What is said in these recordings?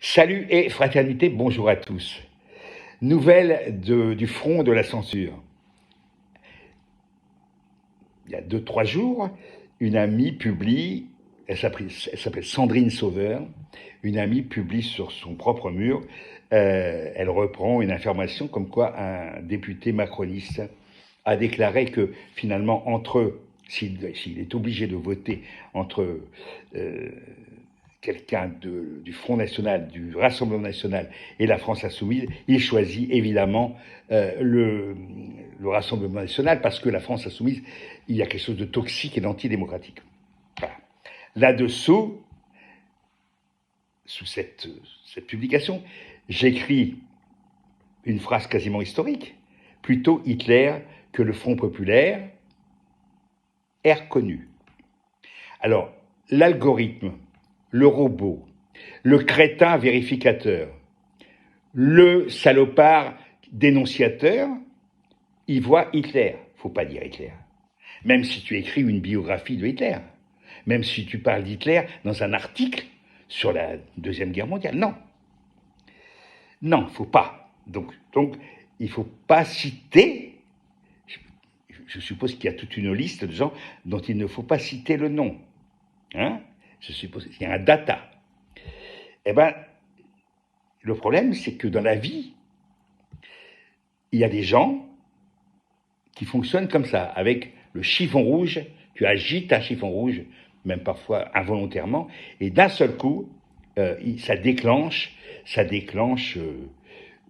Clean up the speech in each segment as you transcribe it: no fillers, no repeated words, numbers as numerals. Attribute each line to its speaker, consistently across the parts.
Speaker 1: Salut et fraternité, bonjour à tous. Nouvelle du front de la censure. Il y a 2-3 jours, une amie publie, elle s'appelle Sandrine Sauveur, une amie publie sur son propre mur, elle reprend une information comme quoi un député macroniste a déclaré que finalement, s'il est obligé de voter entre quelqu'un du Front National, du Rassemblement National et la France Insoumise, il choisit évidemment le Rassemblement National parce que la France Insoumise, il y a quelque chose de toxique et d'antidémocratique. Voilà. Là-dessous, sous cette publication, j'écris une phrase quasiment historique. Plutôt Hitler que le Front Populaire est reconnu. Alors, l'algorithme, le robot, le crétin vérificateur, le salopard dénonciateur, il voit Hitler. Faut pas dire Hitler. Même si tu écris une biographie de Hitler, même si tu parles d'Hitler dans un article sur la Deuxième Guerre mondiale. Non. Non, faut pas. Donc il faut pas citer, je suppose qu'il y a toute une liste de gens dont il ne faut pas citer le nom. Hein? Je suppose qu'il y a un data. Eh bien, le problème, c'est que dans la vie, il y a des gens qui fonctionnent comme ça, avec le chiffon rouge, tu agites un chiffon rouge, même parfois involontairement, et d'un seul coup, ça déclenche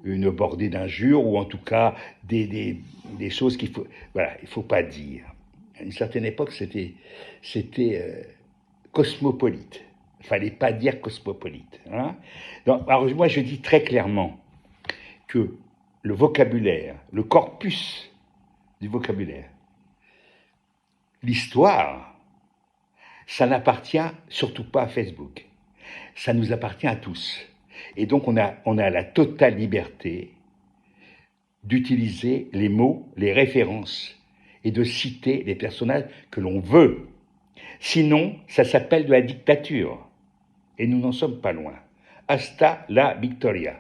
Speaker 1: une bordée d'injures, ou en tout cas des choses qu'il faut, voilà, il faut pas dire. À une certaine époque, c'était cosmopolite. Il fallait pas dire cosmopolite. Hein. Donc, alors moi, je dis très clairement que le vocabulaire, le corpus du vocabulaire, l'histoire, ça n'appartient surtout pas à Facebook. Ça nous appartient à tous. Et donc, on a la totale liberté d'utiliser les mots, les références, et de citer les personnages que l'on veut. Sinon, ça s'appelle de la dictature. Et nous n'en sommes pas loin. Hasta la victoria.